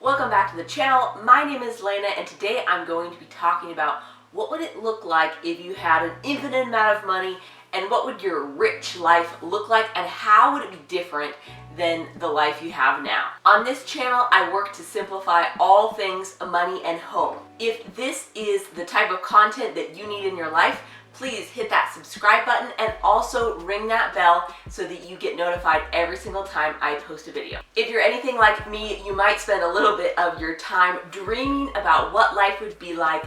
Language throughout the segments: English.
Welcome back to the channel. My name is Lena and today I'm going to be talking about what would it look like if you had an infinite amount of money, and what would your rich life look like, and how would it be different than the life you have now. On this channel, I work to simplify all things money and home. If this is the type of content that you need in your life, please hit that subscribe button and also ring that bell so that you get notified every single time I post a video. If you're anything like me, you might spend a little bit of your time dreaming about what life would be like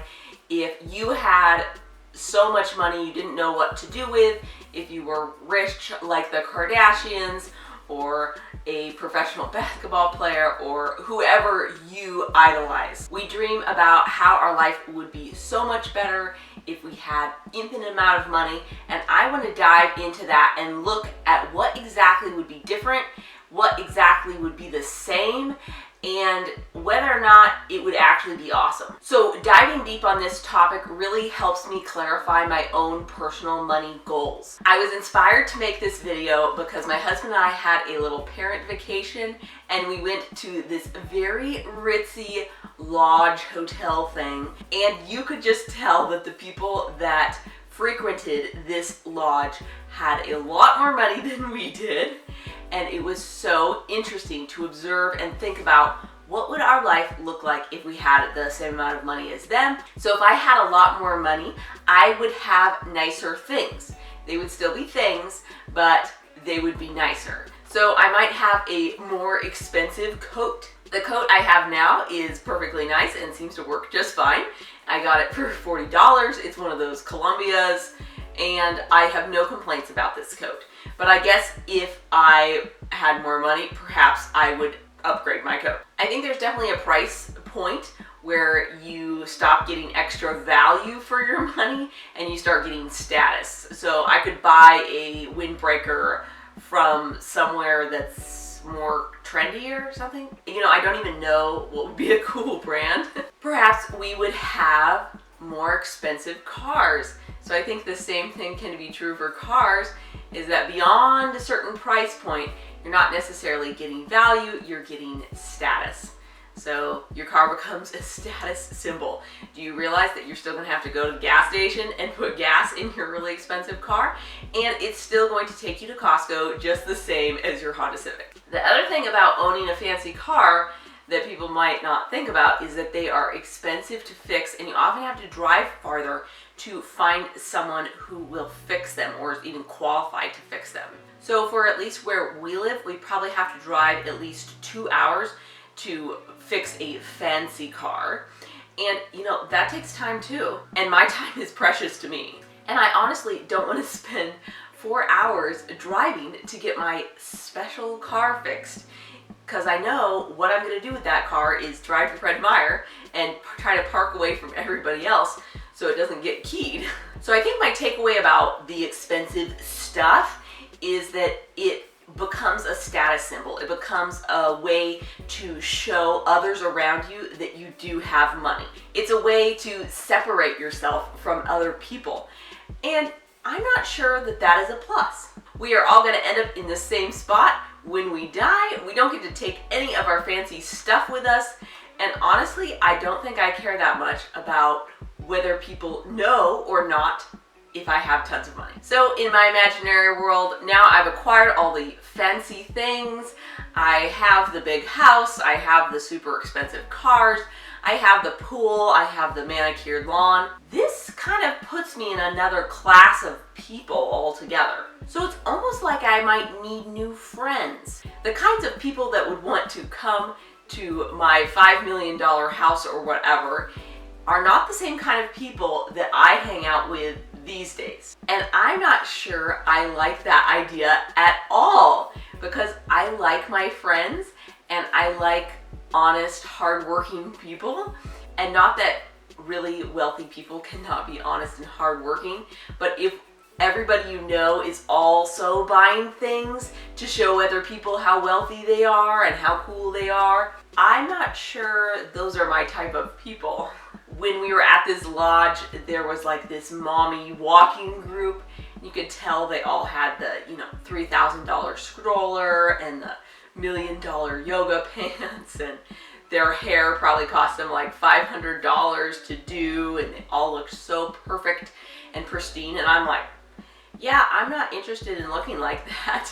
if you had so much money you didn't know what to do with, if you were rich like the Kardashians, or a professional basketball player, or whoever you idolize. We dream about how our life would be so much better if we had infinite amount of money, and I want to dive into that and look at what exactly would be different, what exactly would be the same, and whether or not it would actually be awesome. So diving deep on this topic really helps me clarify my own personal money goals. I was inspired to make this video because my husband and I had a little parent vacation, and we went to this very ritzy lodge hotel thing, and you could just tell that the people that frequented this lodge had a lot more money than we did. And it was so interesting to observe and think about what would our life look like if we had the same amount of money as them. So if I had a lot more money, I would have nicer things. They would still be things, but they would be nicer. So I might have a more expensive coat. The coat I have now is perfectly nice and seems to work just fine. I got it for $40. It's one of those Columbias, and I have no complaints about this coat. But I guess if I had more money, perhaps I would upgrade my coat. I think there's definitely a price point where you stop getting extra value for your money and you start getting status. So I could buy a windbreaker from somewhere that's more trendy or something. You know, I don't even know what would be a cool brand. Perhaps we would have more expensive cars. So I think the same thing can be true for cars, is that beyond a certain price point, you're not necessarily getting value, you're getting status. So your car becomes a status symbol. Do you realize that you're still gonna have to go to the gas station and put gas in your really expensive car? And it's still going to take you to Costco just the same as your Honda Civic. The other thing about owning a fancy car that people might not think about is that they are expensive to fix, and you often have to drive farther to find someone who will fix them or is even qualified to fix them. So for at least where we live, we probably have to drive at least 2 hours to fix a fancy car. And you know, that takes time too. And my time is precious to me. And I honestly don't want to spend 4 hours driving to get my special car fixed, because I know what I'm going to do with that car is drive to Fred Meyer and try to park away from everybody else so it doesn't get keyed. So I think my takeaway about the expensive stuff is that it becomes a status symbol. It becomes a way to show others around you that you do have money. It's a way to separate yourself from other people. And I'm not sure that that is a plus. We are all going to end up in the same spot when we die. We don't get to take any of our fancy stuff with us. And honestly, I don't think I care that much about whether people know or not if I have tons of money. So in my imaginary world, now I've acquired all the fancy things. I have the big house, I have the super expensive cars, I have the pool, I have the manicured lawn. This kind of puts me in another class of people altogether. So it's almost like I might need new friends. The kinds of people that would want to come to my $5 million house or whatever are not the same kind of people that I hang out with these days. And I'm not sure I like that idea at all, because I like my friends and I like honest, hardworking people. And not that really wealthy people cannot be honest and hardworking, but if everybody you know is also buying things to show other people how wealthy they are and how cool they are, I'm not sure those are my type of people. When we were at this lodge, there was like this mommy walking group. You could tell they all had the, $3,000 stroller and the $1 million yoga pants, and their hair probably cost them like $500 to do, and they all look so perfect and pristine. And I'm like, yeah, I'm not interested in looking like that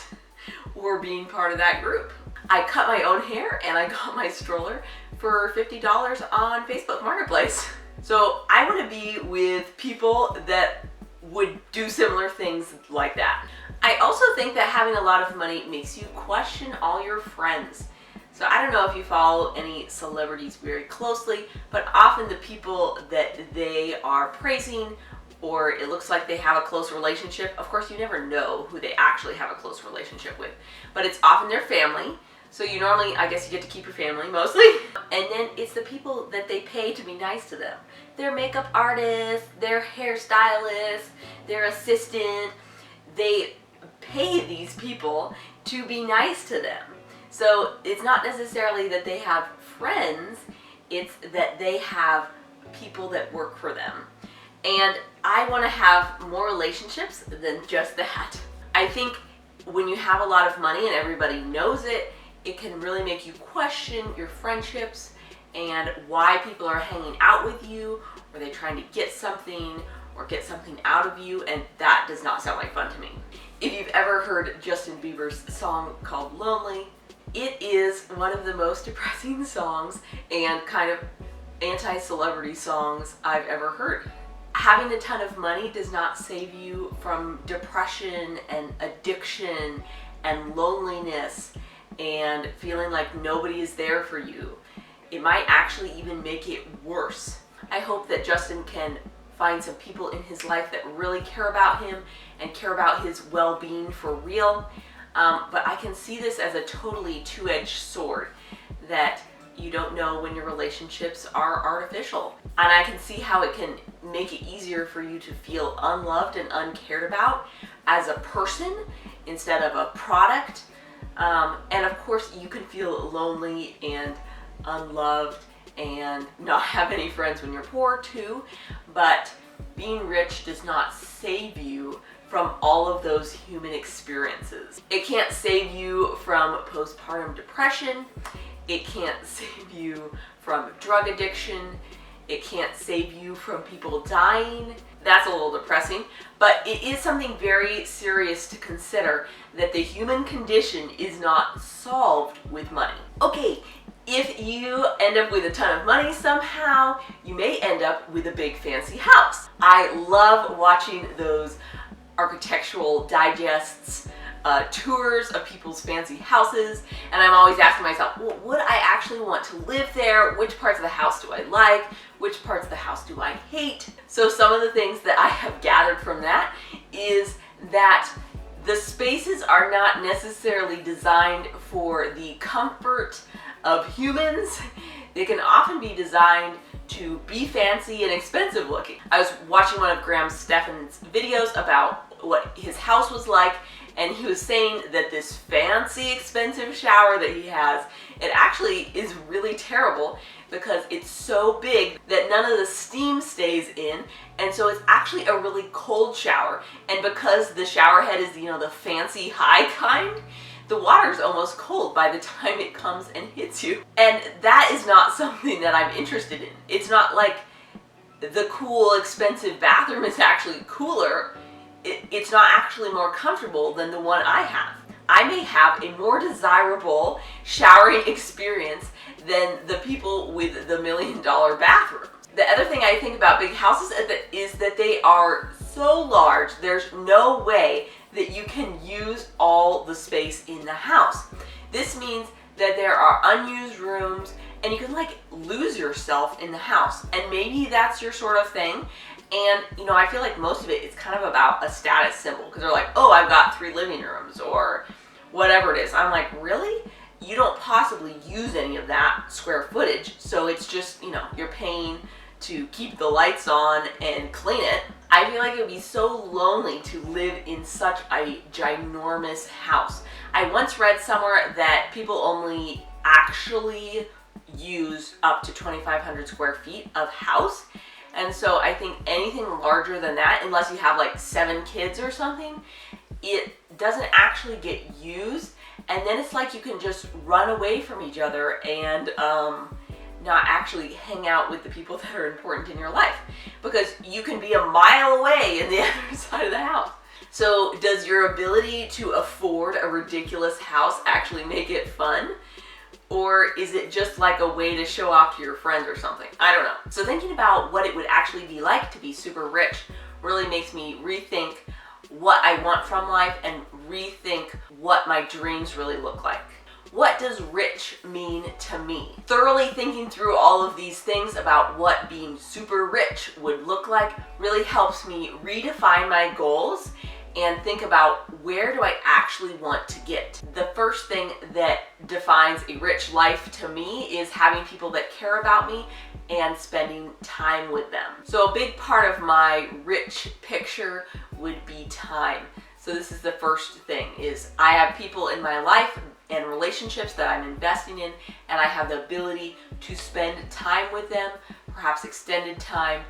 or being part of that group. I cut my own hair and I got my stroller for $50 on Facebook Marketplace. So I want to be with people that would do similar things like that. I also think that having a lot of money makes you question all your friends. So I don't know if you follow any celebrities very closely, but often the people that they are praising, or it looks like they have a close relationship, of course you never know who they actually have a close relationship with, but it's often their family. So you normally, I guess you get to keep your family mostly. And then it's the people that they pay to be nice to them. Their makeup artist, their hairstylist, their assistant. They pay these people to be nice to them. So it's not necessarily that they have friends, it's that they have people that work for them. And I want to have more relationships than just that. I think when you have a lot of money and everybody knows it, it can really make you question your friendships and why people are hanging out with you. Are they trying to get something or get something out of you? And that does not sound like fun to me. If you've ever heard Justin Bieber's song called Lonely, it is one of the most depressing songs and kind of anti-celebrity songs I've ever heard. Having a ton of money does not save you from depression and addiction and loneliness and feeling like nobody is there for you. It might actually even make it worse. I hope that Justin can find some people in his life that really care about him and care about his well-being for real. But I can see this as a totally two-edged sword, that you don't know when your relationships are artificial. And I can see how it can make it easier for you to feel unloved and uncared about as a person instead of a product. And of course you can feel lonely and unloved and not have any friends when you're poor too, but being rich does not save you from all of those human experiences. It can't save you from postpartum depression. It can't save you from drug addiction. It can't save you from people dying. That's a little depressing, but it is something very serious to consider, that the human condition is not solved with money. Okay, if you end up with a ton of money somehow, you may end up with a big fancy house. I love watching those architectural digests, tours of people's fancy houses, and I'm always asking myself, well, would I actually want to live there? Which parts of the house do I like? Which parts of the house do I hate? So some of the things that I have gathered from that is that the spaces are not necessarily designed for the comfort of humans. They can often be designed to be fancy and expensive looking. I was watching one of Graham Stephan's videos about what his house was like, and he was saying that this fancy expensive shower that he has, it actually is really terrible because it's so big that none of the steam stays in, and so it's actually a really cold shower. And because the shower head is, the fancy high kind, the water's almost cold by the time it comes and hits you. And that is not something that I'm interested in. It's not like the cool, expensive bathroom is actually cooler. It's not actually more comfortable than the one I have. I may have a more desirable showering experience than the people with the $1 million bathroom. The other thing I think about big houses is that they are so large, there's no way that you can use all the space in the house. This means that there are unused rooms and you can lose yourself in the house. And maybe that's your sort of thing. And I feel like most of it is kind of about a status symbol, because they're like, oh, I've got 3 living rooms or whatever it is. I'm like, really? You don't possibly use any of that square footage. So it's just, you're paying to keep the lights on and clean it. I feel like it would be so lonely to live in such a ginormous house. I once read somewhere that people only actually use up to 2,500 square feet of house. And so I think anything larger than that, unless you have 7 kids or something, it doesn't actually get used. And then it's like you can just run away from each other and actually hang out with the people that are important in your life, because you can be a mile away in the other side of the house. So does your ability to afford a ridiculous house actually make it fun? Or is it just like a way to show off to your friends or something? I don't know. So thinking about what it would actually be like to be super rich really makes me rethink what I want from life and rethink what my dreams really look like. What does rich mean to me? Thoroughly thinking through all of these things about what being super rich would look like really helps me redefine my goals and think about, where do I actually want to get? The first thing that defines a rich life to me is having people that care about me and spending time with them. So a big part of my rich picture would be time. So this is the first thing, is I have people in my life and relationships that I'm investing in, and I have the ability to spend time with them, perhaps extended time,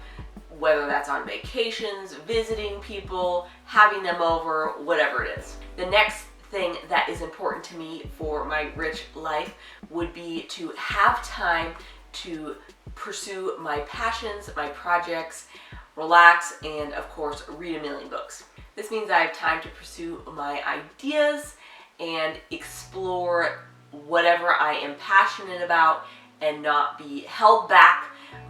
whether that's on vacations, visiting people, having them over, whatever it is. The next thing that is important to me for my rich life would be to have time to pursue my passions, my projects, relax, and of course, read a million books. This means I have time to pursue my ideas and explore whatever I am passionate about and not be held back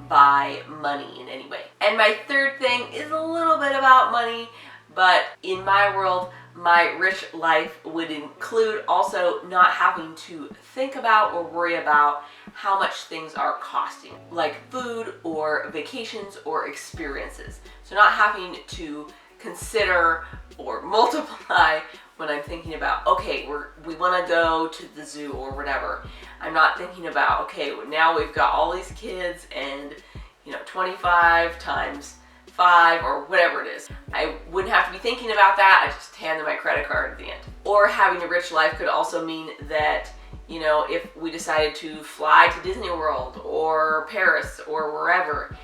by money in any way. And my third thing is a little bit about money, but in my world, my rich life would include also not having to think about or worry about how much things are costing, like food or vacations or experiences. So not having to consider or multiply when I'm thinking about, okay, we want to go to the zoo or whatever. I'm not thinking about, okay, now we've got all these kids and 25 times 5 or whatever it is. I wouldn't have to be thinking about that. I just hand them my credit card at the end. Or having a rich life could also mean that, if we decided to fly to Disney World or Paris or wherever,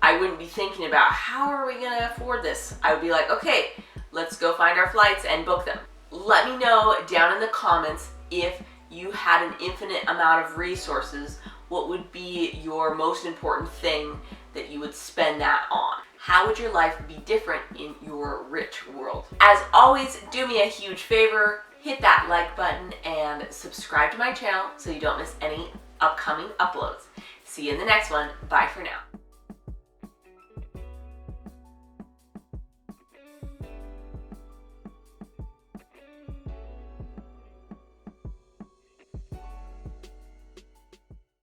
I wouldn't be thinking about, how are we going to afford this? I would be like, okay, let's go find our flights and book them. Let me know down in the comments, if you had an infinite amount of resources, what would be your most important thing that you would spend that on? How would your life be different in your rich world? As always, do me a huge favor, hit that like button and subscribe to my channel so you don't miss any upcoming uploads. See you in the next one. Bye for now.